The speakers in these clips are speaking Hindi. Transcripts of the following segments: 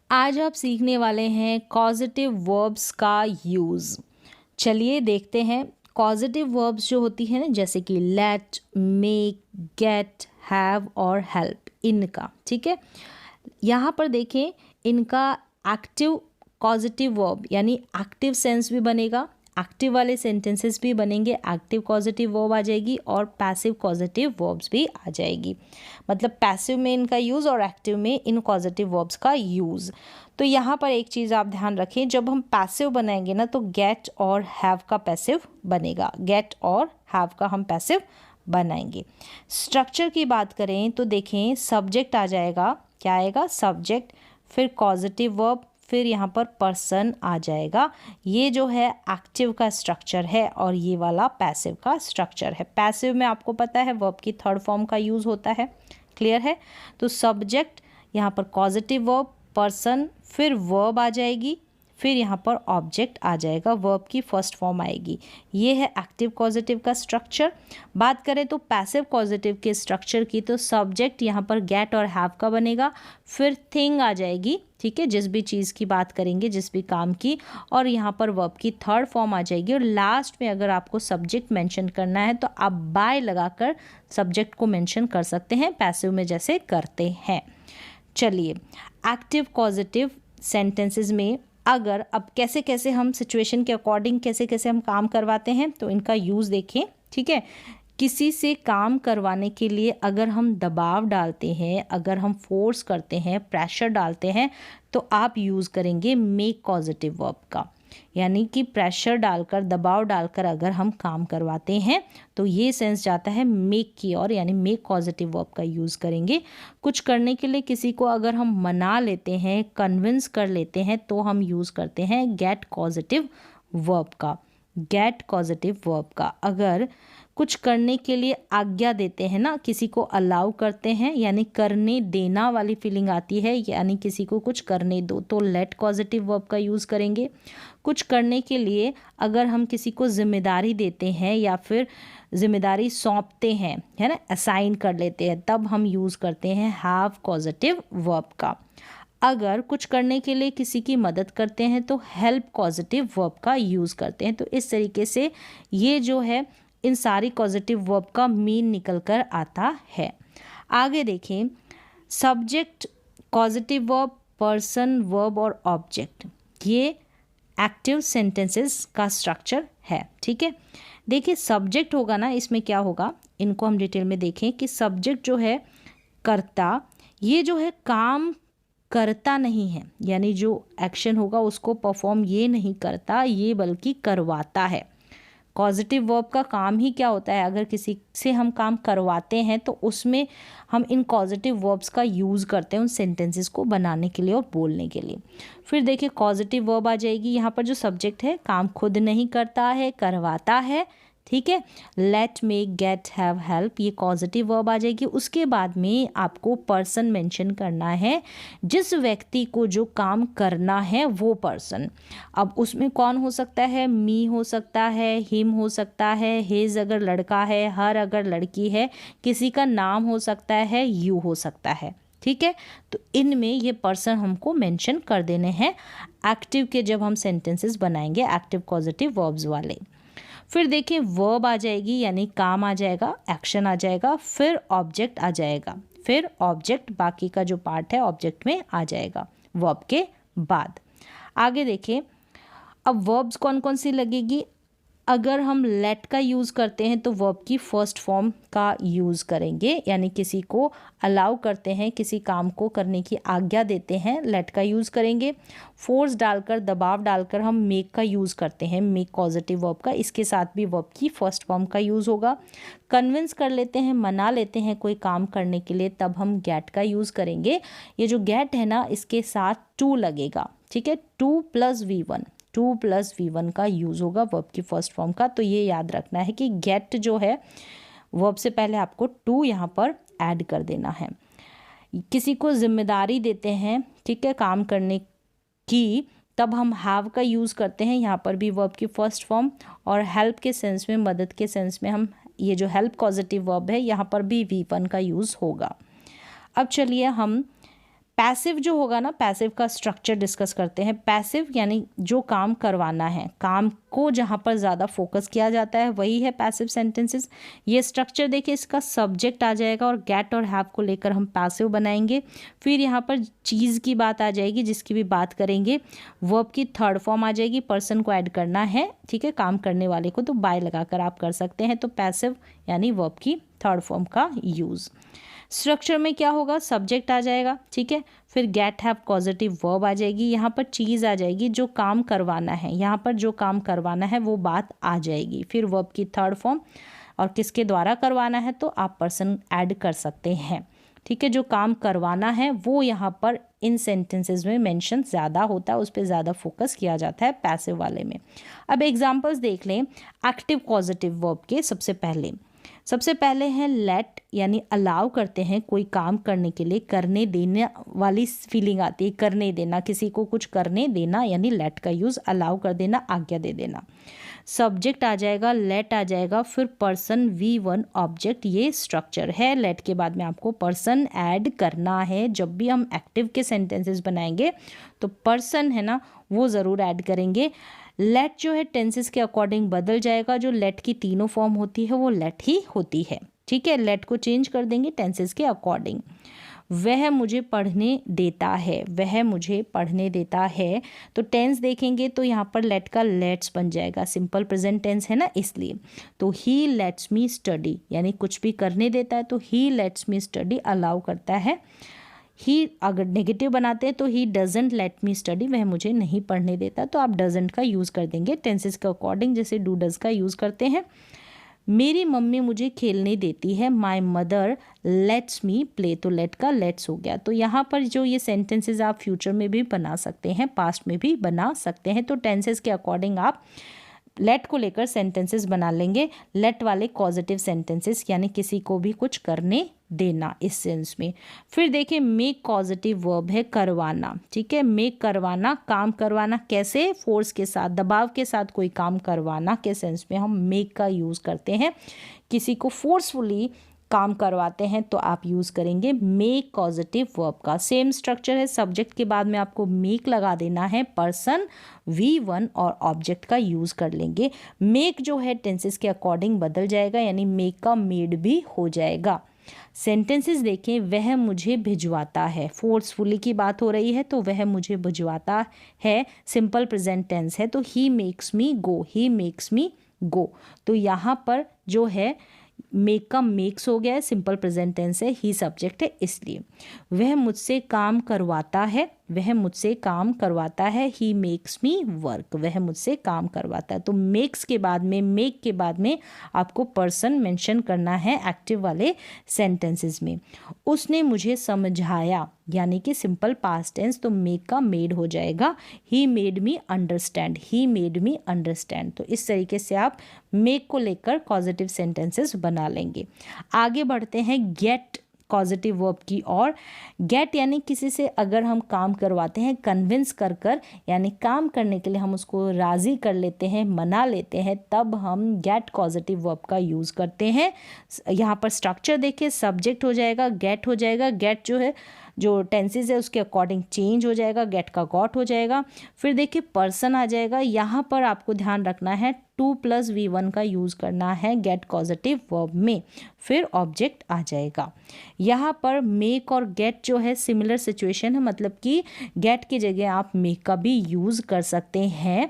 आज आप सीखने वाले हैं कॉजेटिव वर्ब्स का यूज़। चलिए देखते हैं। कॉजेटिव वर्ब्स जो होती है ना, जैसे कि लेट, मेक, गेट, हैव और हेल्प, इनका, ठीक है। यहाँ पर देखें, इनका एक्टिव कॉजेटिव वर्ब यानी एक्टिव सेंस भी बनेगा, एक्टिव वाले सेंटेंसेस भी बनेंगे, एक्टिव पॉजिटिव वर्ब आ जाएगी और पैसिव पॉजिटिव वर्ब्स भी आ जाएगी। मतलब पैसिव में इनका यूज़ और एक्टिव में इन पॉजिटिव वर्ब्स का यूज़। तो यहाँ पर एक चीज़ आप ध्यान रखें, जब हम पैसिव बनाएंगे ना तो गेट और हैव का पैसिव बनेगा, गेट और हैव का हम पैसिव बनाएंगे। स्ट्रक्चर की बात करें तो देखें, सब्जेक्ट आ जाएगा, क्या आएगा, सब्जेक्ट, फिर कॉजेटिव वर्ब, फिर यहाँ पर पर्सन आ जाएगा। ये जो है एक्टिव का स्ट्रक्चर है और ये वाला पैसिव का स्ट्रक्चर है। पैसिव में आपको पता है वर्ब की थर्ड फॉर्म का यूज़ होता है, क्लियर है। तो सब्जेक्ट, यहाँ पर कॉजेटिव वर्ब, पर्सन, फिर वर्ब आ जाएगी, फिर यहाँ पर ऑब्जेक्ट आ जाएगा, वर्ब की फर्स्ट फॉर्म आएगी। ये है एक्टिव कॉजेटिव का स्ट्रक्चर। बात करें तो पैसिव कॉजेटिव के स्ट्रक्चर की, तो सब्जेक्ट यहाँ पर गेट और हैव का बनेगा, फिर थिंग आ जाएगी, ठीक है, जिस भी चीज़ की बात करेंगे, जिस भी काम की, और यहाँ पर वर्ब की थर्ड फॉर्म आ जाएगी। और लास्ट में अगर आपको सब्जेक्ट मेंशन करना है तो आप बाय लगाकर सब्जेक्ट को मेंशन कर सकते हैं, पैसिव में जैसे करते हैं। चलिए, एक्टिव कॉजेटिव सेंटेंसेस में अगर अब कैसे कैसे हम सिचुएशन के अकॉर्डिंग कैसे कैसे हम काम करवाते हैं तो इनका यूज़ देखें, ठीक है। किसी से काम करवाने के लिए अगर हम दबाव डालते हैं, अगर हम फोर्स करते हैं, प्रेशर डालते हैं, तो आप यूज़ करेंगे मेक पॉजिटिव वर्ब का। यानी कि प्रेशर डालकर, दबाव डालकर अगर हम काम करवाते हैं तो ये सेंस जाता है मेक की ओर, यानी मेक पॉजिटिव वर्ब का यूज़ करेंगे। कुछ करने के लिए किसी को अगर हम मना लेते हैं, कन्विंस कर लेते हैं, तो हम यूज़ करते हैं गेट पॉजिटिव वर्ब का, गेट पॉजिटिव वर्ब का। अगर कुछ करने के लिए आज्ञा देते हैं ना, किसी को अलाउ करते हैं, यानी करने देना वाली फीलिंग आती है, यानी किसी को कुछ करने दो, तो लेट पॉजिटिव वर्ब का यूज़ करेंगे। कुछ करने के लिए अगर हम किसी को जिम्मेदारी देते हैं या फिर जिम्मेदारी सौंपते हैं, है ना, असाइन कर लेते हैं, तब हम यूज़ करते हैं हैव पॉजिटिव वर्ब का। अगर कुछ करने के लिए किसी की मदद करते हैं तो हेल्प पॉजिटिव वर्ब का यूज़ करते हैं। तो इस तरीके से ये जो है इन सारी पॉजिटिव वर्ब का मीन निकल कर आता है। आगे देखें, subject, positive verb, person, verb और ऑब्जेक्ट, ये एक्टिव सेंटेंसेस का स्ट्रक्चर है, ठीक है। देखिए, सब्जेक्ट होगा ना, इसमें क्या होगा, इनको हम डिटेल में देखें कि सब्जेक्ट जो है कर्ता, ये जो है काम करता नहीं है, यानी जो एक्शन होगा उसको परफॉर्म ये नहीं करता, ये बल्कि करवाता है। पॉजिटिव वर्ब का काम ही क्या होता है, अगर किसी से हम काम करवाते हैं तो उसमें हम इन पॉजिटिव वर्ब्स का यूज़ करते हैं उन सेंटेंसेस को बनाने के लिए और बोलने के लिए। फिर देखिए, पॉजिटिव वर्ब आ जाएगी, यहाँ पर जो सब्जेक्ट है काम खुद नहीं करता है, करवाता है, ठीक है। Let, make, get, have, help, ये पॉजिटिव वर्ब आ जाएगी। उसके बाद में आपको पर्सन मेंशन करना है, जिस व्यक्ति को जो काम करना है वो पर्सन। अब उसमें कौन हो सकता है, मी हो सकता है, हिम हो सकता है, हिज अगर लड़का है, हर अगर लड़की है, किसी का नाम हो सकता है, यू हो सकता है, ठीक है। तो इनमें ये पर्सन हमको मेंशन कर देने हैं एक्टिव के, जब हम सेंटेंसेस बनाएंगे एक्टिव पॉजिटिव वर्ब्स वाले। फिर देखिए, वर्ब आ जाएगी, यानी काम आ जाएगा, एक्शन आ जाएगा, फिर ऑब्जेक्ट आ जाएगा, फिर ऑब्जेक्ट बाकी का जो पार्ट है ऑब्जेक्ट में आ जाएगा वर्ब के बाद। आगे देखिए, अब वर्ब्स कौन कौन सी लगेगी। अगर हम लेट का यूज़ करते हैं तो वर्ब की फर्स्ट फॉर्म का यूज़ करेंगे, यानी किसी को अलाउ करते हैं, किसी काम को करने की आज्ञा देते हैं, लेट का यूज़ करेंगे। फोर्स डालकर, दबाव डालकर हम मेक का यूज़ करते हैं, मेक पॉजिटिव वर्ब का, इसके साथ भी वर्ब की फर्स्ट फॉर्म का यूज़ होगा। कन्विंस कर लेते हैं, मना लेते हैं कोई काम करने के लिए, तब हम गेट का यूज़ करेंगे। ये जो गेट है ना, इसके साथ टू लगेगा, ठीक है, 2+V1, 2+V1 का यूज़ होगा वर्ब की फर्स्ट फॉर्म का। तो ये याद रखना है कि गेट जो है वर्ब से पहले आपको टू यहाँ पर ऐड कर देना है। किसी को जिम्मेदारी देते हैं, ठीक है, काम करने की, तब हम हैव का यूज़ करते हैं, यहाँ पर भी वर्ब की फर्स्ट फॉर्म। और हेल्प के सेंस में, मदद के सेंस में, हम ये जो हेल्प पॉजिटिव वर्ब है यहाँ पर भी V1 का यूज़ होगा। अब चलिए हम पैसिव जो होगा ना, पैसिव का स्ट्रक्चर डिस्कस करते हैं। पैसिव यानी जो काम करवाना है, काम को जहाँ पर ज़्यादा फोकस किया जाता है वही है पैसिव सेंटेंसेस। ये स्ट्रक्चर देखिए, इसका सब्जेक्ट आ जाएगा और गेट और हैव को लेकर हम पैसिव बनाएंगे। फिर यहाँ पर चीज़ की बात आ जाएगी जिसकी भी बात करेंगे। वर्ब की थर्ड फॉर्म आ जाएगी, पर्सन को ऐड करना है, ठीक है, काम करने वाले को, तो बाय लगाकर आप कर सकते हैं। तो पैसिव यानी वर्ब की थर्ड फॉर्म का यूज़। स्ट्रक्चर में क्या होगा, सब्जेक्ट आ जाएगा, ठीक है, फिर गेट हैव कॉजेटिव वर्ब आ जाएगी, यहाँ पर चीज़ आ जाएगी जो काम करवाना है, यहाँ पर जो काम करवाना है वो बात आ जाएगी। फिर वर्ब की थर्ड फॉर्म, और किसके द्वारा करवाना है तो आप पर्सन ऐड कर सकते हैं, ठीक है। जो काम करवाना है वो यहाँ पर इन सेंटेंसेस में मेंशन ज़्यादा होता है, उस पर ज़्यादा फोकस किया जाता है पैसिव वाले में। अब एग्जांपल्स देख लें एक्टिव पॉजिटिव वर्ब के। सबसे पहले है लेट, यानी अलाउ करते हैं कोई काम करने के लिए, करने देने वाली फीलिंग आती है, करने देना, किसी को कुछ करने देना, यानी लेट का यूज़, अलाउ कर देना, आज्ञा दे देना। सब्जेक्ट आ जाएगा, लेट आ जाएगा, फिर पर्सन V1 ऑब्जेक्ट, ये स्ट्रक्चर है। लेट के बाद में आपको पर्सन ऐड करना है। जब भी हम एक्टिव के सेंटेंसेस बनाएंगे तो पर्सन है ना वो ज़रूर ऐड करेंगे। लेट जो है टेंसेस के अकॉर्डिंग बदल जाएगा, जो लेट की तीनों फॉर्म होती है वो लेट ही होती है, ठीक है। लेट को चेंज कर देंगे टेंसेस के अकॉर्डिंग। वह मुझे पढ़ने देता है, वह मुझे पढ़ने देता है, तो टेंस देखेंगे तो यहाँ पर लेट का लेट्स बन जाएगा, सिंपल प्रेजेंट टेंस है ना इसलिए। तो ही लेट्स मी स्टडी, यानी कुछ भी करने देता है तो ही लेट्स मी स्टडी, अलाउ करता है। ही अगर नेगेटिव बनाते हैं तो he doesn't let me study, वह मुझे नहीं पढ़ने देता, तो आप डजेंट का यूज़ कर देंगे टेंसेस के अकॉर्डिंग, जैसे डू डज का यूज़ करते हैं। मेरी मम्मी मुझे खेलने देती है, my mother let's me play, तो लेट का लेट्स हो गया। तो यहाँ पर जो ये सेंटेंसेस आप फ्यूचर में भी बना सकते हैं, पास्ट में भी बना सकते हैं। तो टेंसेस के अकॉर्डिंग आप लेट को लेकर सेंटेंसेस बना लेंगे। लेट वाले कॉजेटिव सेंटेंसेस, यानी किसी को भी कुछ करने देना इस सेंस में। फिर देखिए मेक कॉजेटिव वर्ब है करवाना, ठीक है। मेक करवाना, काम करवाना, कैसे, फोर्स के साथ, दबाव के साथ कोई काम करवाना के सेंस में हम मेक का यूज़ करते हैं। किसी को फोर्सफुली काम करवाते हैं तो आप यूज़ करेंगे मेक कॉजेटिव वर्ब का। सेम स्ट्रक्चर है, सब्जेक्ट के बाद में आपको मेक लगा देना है, पर्सन V1 और ऑब्जेक्ट का यूज़ कर लेंगे। मेक जो है टेंसेस के अकॉर्डिंग बदल जाएगा, यानी मेक का मेड भी हो जाएगा। सेंटेंसेस देखें, वह मुझे भिजवाता है, फोर्सफुली की बात हो रही है तो वह मुझे भिजवाता है, सिंपल प्रेजेंट टेंस है, तो he makes me go, he makes me गो। तो यहाँ पर जो है मेक का मेक्स हो गया है, सिंपल प्रेजेंट टेंस है, ही सब्जेक्ट है इसलिए। वह मुझसे काम करवाता है, वह मुझसे काम करवाता है, ही मेक्स मी वर्क, वह मुझसे काम करवाता है। तो मेक्स के बाद में, मेक के बाद में आपको पर्सन मेंशन करना है एक्टिव वाले सेंटेंसेस में। उसने मुझे समझाया, यानी कि सिंपल पास्ट टेंस, तो मेक का मेड हो जाएगा, he made me understand, he made me understand. तो इस तरीके से आप मेक को लेकर पॉजिटिव सेंटेंसेस बना लेंगे। आगे बढ़ते हैं गेट पॉजिटिव वर्ब की और। गेट यानी किसी से अगर हम काम करवाते हैं, कन्विंस कर कर, यानी काम करने के लिए हम उसको राज़ी कर लेते हैं, मना लेते हैं, तब हम गेट पॉजिटिव वर्ब का यूज़ करते हैं। यहाँ पर स्ट्रक्चर देखिए, सब्जेक्ट हो जाएगा, गेट हो जाएगा, गेट जो है जो टेंसेस है उसके अकॉर्डिंग चेंज हो जाएगा, गेट का गॉट हो जाएगा। फिर देखिए पर्सन आ जाएगा, यहाँ पर आपको ध्यान रखना है 2+V1 का यूज़ करना है गेट पॉजिटिव वर्ब में। फिर ऑब्जेक्ट आ जाएगा। यहाँ पर मेक और गेट जो है सिमिलर सिचुएशन है, मतलब कि गेट की जगह आप मेक का भी यूज़ कर सकते हैं।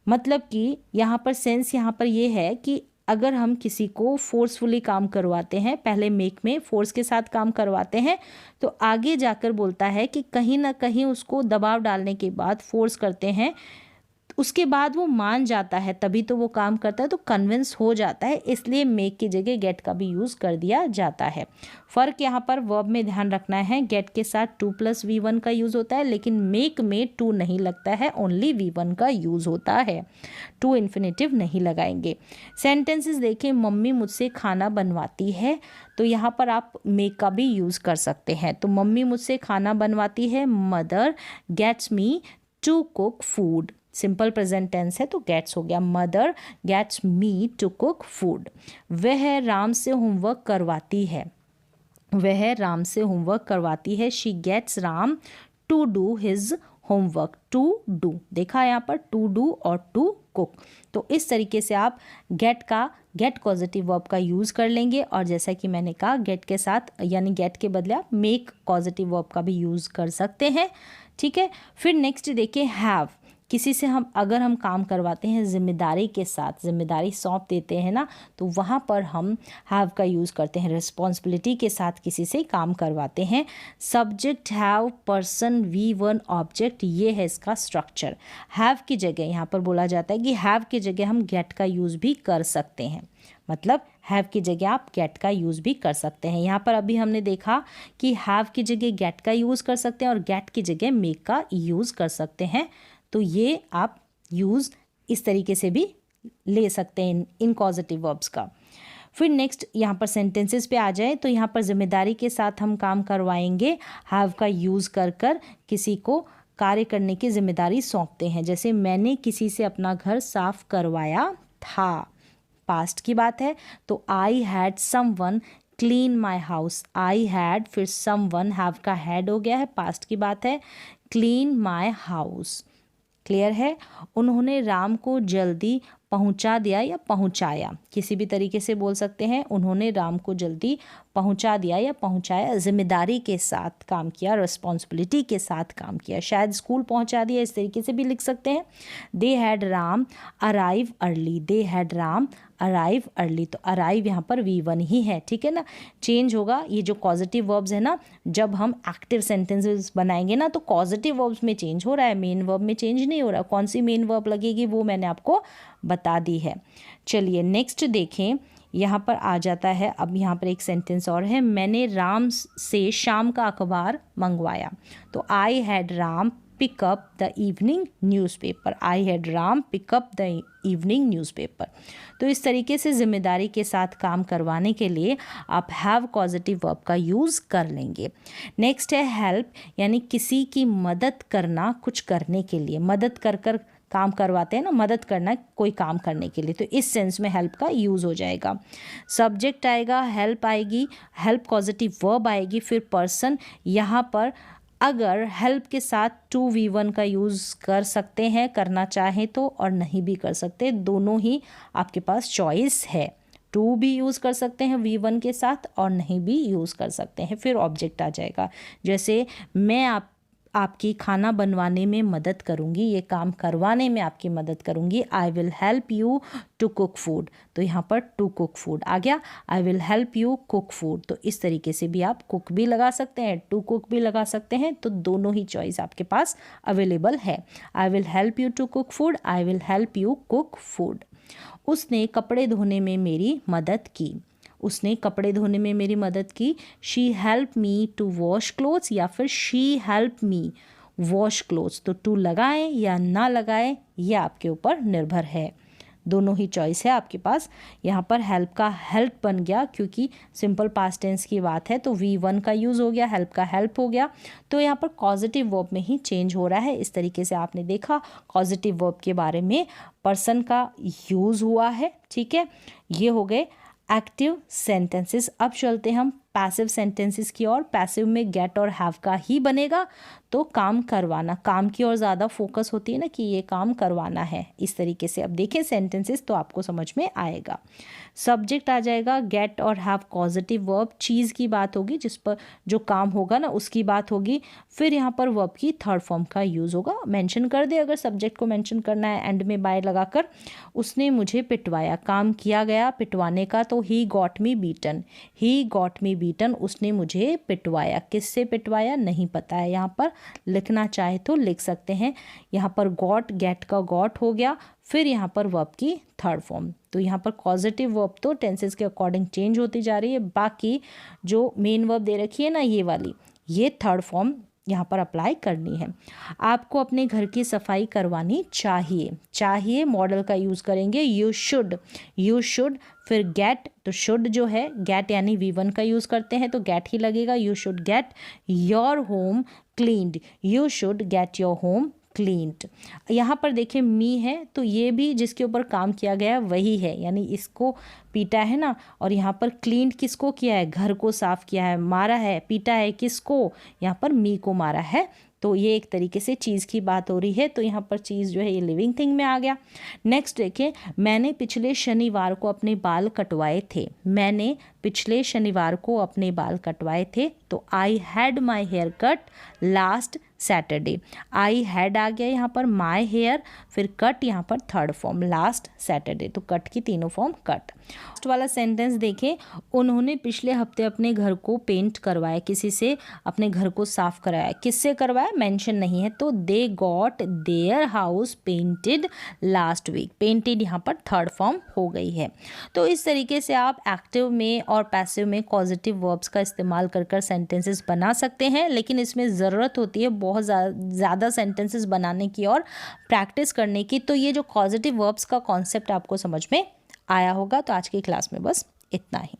मतलब कि यहाँ पर सेंस यहाँ पर ये है कि अगर हम किसी को फोर्सफुली काम करवाते हैं, पहले मेक में फोर्स के साथ काम करवाते हैं, तो आगे जाकर बोलता है कि कहीं ना कहीं उसको दबाव डालने के बाद फोर्स करते हैं, उसके बाद वो मान जाता है, तभी तो वो काम करता है, तो कन्विंस हो जाता है, इसलिए मेक की जगह गेट का भी यूज़ कर दिया जाता है। फ़र्क यहाँ पर वर्ब में ध्यान रखना है, गेट के साथ 2+V1 का यूज़ होता है, लेकिन मेक में 2 नहीं लगता है, ओनली V1 का यूज़ होता है, 2 इन्फिनेटिव नहीं लगाएंगे। सेंटेंसेस देखें, मम्मी मुझसे खाना बनवाती है, तो यहाँ पर आप मेक का भी यूज़ कर सकते हैं। तो मम्मी मुझसे खाना बनवाती है, mother gets me to cook food, simple present tense है तो गेट्स हो गया, mother gets me to cook food. वह राम से होमवर्क करवाती है, वह राम से होमवर्क करवाती है। She gets Ram to do his homework. To do देखा यहाँ पर, टू डू और टू कुक। तो इस तरीके से आप गेट पॉजिटिव वर्ब का यूज़ कर लेंगे। और जैसा कि मैंने कहा, गेट के साथ यानी गेट के बदले आप मेक पॉजिटिव वर्ब का भी यूज़ कर सकते हैं। ठीक है, फिर नेक्स्ट देखिए हैव। किसी से अगर हम काम करवाते हैं जिम्मेदारी के साथ, जिम्मेदारी सौंप देते हैं ना, तो वहाँ पर हम हैव का यूज़ करते हैं। रिस्पॉन्सिबिलिटी के साथ किसी से काम करवाते हैं। Subject have, person V one, object, ये है इसका स्ट्रक्चर। हैव की जगह यहाँ पर बोला जाता है कि हैव की जगह हम गेट का यूज़ भी कर सकते हैं। मतलब हैव की जगह आप गेट का यूज़ भी कर सकते हैं। यहाँ पर अभी हमने देखा कि हैव की जगह गेट का यूज़ कर सकते हैं और गेट की जगह मेक का यूज़ कर सकते हैं। तो ये आप यूज़ इस तरीके से भी ले सकते हैं इन कॉजेटिव वर्ब्स का। फिर नेक्स्ट यहाँ पर सेंटेंसेस पे आ जाए तो यहाँ पर जिम्मेदारी के साथ हम काम करवाएंगे। हैव का यूज़ कर किसी को कार्य करने की जिम्मेदारी सौंपते हैं। जैसे मैंने किसी से अपना घर साफ करवाया था, पास्ट की बात है। तो I had someone clean my house. I had, फिर समवन, हैव का हैड हो गया है, पास्ट की बात है। क्लीन माई हाउस, क्लियर है। उन्होंने राम को जल्दी पहुंचा दिया या पहुंचाया, किसी भी तरीके से बोल सकते हैं। उन्होंने राम को जल्दी पहुंचा दिया या पहुंचाया, जिम्मेदारी के साथ काम किया, रिस्पॉन्सिबिलिटी के साथ काम किया। शायद स्कूल पहुंचा दिया, इस तरीके से भी लिख सकते हैं। They had Ram arrive early. They had Ram arrive early, तो अराइव यहाँ पर V1 ही है। ठीक है ना, चेंज होगा। ये जो पॉजिटिव वर्ब्स है ना, जब हम एक्टिव सेंटेंसेस बनाएंगे ना, तो पॉजिटिव वर्ब्स में चेंज हो रहा है, मेन वर्ब में चेंज नहीं हो रहा। कौन सी मेन वर्ब लगेगी वो मैंने आपको बता दी है। चलिए नेक्स्ट देखें, यहाँ पर आ जाता है। अब यहाँ पर एक सेंटेंस और है, मैंने राम से शाम का अखबार मंगवाया। तो I had Ram pick up the evening newspaper. I had Ram pick up the evening newspaper. तो इस तरीके से जिम्मेदारी के साथ काम करवाने के लिए आप हैव पॉजिटिव वर्ब का यूज़ कर लेंगे। नेक्स्ट है हेल्प, यानी किसी की मदद करना, कुछ करने के लिए। मदद कर काम करवाते हैं ना, मदद करना कोई काम करने के लिए, तो इस सेंस में हेल्प का यूज़ हो जाएगा। सब्जेक्ट आएगा, हेल्प आएगी, हेल्प पॉजिटिव वर्ब आएगी, फिर पर्सन। यहाँ पर अगर हेल्प के साथ टू V1 का यूज़ कर सकते हैं, करना चाहें तो, और नहीं भी कर सकते, दोनों ही आपके पास चॉइस है। टू भी यूज़ कर सकते हैं V1 के साथ और नहीं भी यूज़ कर सकते हैं। फिर ऑब्जेक्ट आ जाएगा, जैसे मैं आपकी खाना बनवाने में मदद करूँगी, ये काम करवाने में आपकी मदद करूँगी। I will help you to cook food, तो यहाँ पर टू कुक फूड आ गया। I will help you cook food, तो इस तरीके से भी आप कुक भी लगा सकते हैं, टू कुक भी लगा सकते हैं। तो दोनों ही चॉइस आपके पास अवेलेबल है। I will help you to cook food, I will help you cook food. उसने कपड़े धोने में मेरी मदद की। उसने कपड़े धोने में मेरी मदद की। She help me to wash clothes, या फिर she help me wash clothes. तो टू लगाएं या ना लगाएं, ये आपके ऊपर निर्भर है। दोनों ही चॉइस है आपके पास। यहाँ पर हेल्प का हेल्प बन गया, क्योंकि सिंपल पास्ट टेंस की बात है, तो V1 का यूज़ हो गया, हेल्प का हेल्प हो गया। तो यहाँ पर पॉजिटिव वर्ब में ही चेंज हो रहा है। इस तरीके से आपने देखा पॉजिटिव वर्ब के बारे में, पर्सन का यूज़ हुआ है। ठीक है, ये हो गए एक्टिव सेंटेंसेस। अब चलते हम पैसिव सेंटेंसेस की ओर। पैसिव में गेट और हैव का ही बनेगा, तो काम करवाना, काम की ओर ज़्यादा फोकस होती है ना, कि ये काम करवाना है। इस तरीके से अब देखें सेंटेंसेस तो आपको समझ में आएगा। सब्जेक्ट आ जाएगा, गेट और हैव पॉजिटिव वर्ब, चीज़ की बात होगी, जिस पर जो काम होगा ना उसकी बात होगी। फिर यहाँ पर वर्ब की थर्ड फॉर्म का यूज़ होगा। मेंशन कर दे, अगर सब्जेक्ट को मेंशन करना है एंड में बाय लगाकर। उसने मुझे पिटवाया, काम किया गया पिटवाने का, तो he got me beaten. He got me beaten, उसने मुझे पिटवाया। किससे पिटवाया नहीं पता है, यहाँ पर लिखना चाहे तो लिख सकते हैं। यहाँ पर गॉट, गेट का गॉट हो गया। फिर यहाँ पर वर्ब की थर्ड फॉर्म, तो यहाँ पर पॉजिटिव वर्ब तो टेंसेस के अकॉर्डिंग चेंज होती जा रही है। बाकी जो मेन वर्ब दे रखी है ना, ये वाली, ये थर्ड फॉर्म यहाँ पर अप्लाई करनी है। आपको अपने घर की सफाई करवानी चाहिए। चाहिए मॉडल का यूज़ करेंगे, यू शुड। यू शुड, फिर गेट, तो शुड जो है गेट यानी V1 का यूज़ करते हैं, तो गेट ही लगेगा। You should get your home cleaned. You should get your home cleaned. यहाँ पर देखिए मी है, तो ये भी जिसके ऊपर काम किया गया वही है, यानी इसको पीटा है ना, और यहाँ पर क्लीन्ड किसको किया है, घर को साफ किया है, मारा है, पीटा है किसको, यहाँ पर मी को मारा है। तो ये एक तरीके से चीज़ की बात हो रही है, तो यहाँ पर चीज़ जो है ये लिविंग थिंग में आ गया। नेक्स्ट देखिए, मैंने पिछले शनिवार को अपने बाल कटवाए थे। मैंने पिछले शनिवार को अपने बाल कटवाए थे, तो I had my hair cut last Saturday. I had आ गया यहाँ पर, माई हेयर, फिर कट यहाँ पर थर्ड फॉर्म लास्ट सैटरडे, तो कट की तीनों फॉर्म कट। लास्ट वाला सेंटेंस देखें, उन्होंने पिछले हफ्ते अपने घर को पेंट करवाया, किसी से अपने घर को साफ कराया, किससे करवाया मेंशन नहीं है, तो they got their house painted last week. Painted यहाँ पर थर्ड फॉर्म हो गई है। तो इस तरीके से आप एक्टिव में और पैसिव में कॉजेटिव वर्ब्स का इस्तेमाल कर कर सेंटेंसेस बना सकते हैं, लेकिन इसमें ज़रूरत होती है बहुत ज़्यादा सेंटेंसेस बनाने की और प्रैक्टिस करने की। तो ये जो कॉजेटिव वर्ब्स का कॉन्सेप्ट आपको समझ में आया होगा। तो आज की क्लास में बस इतना ही।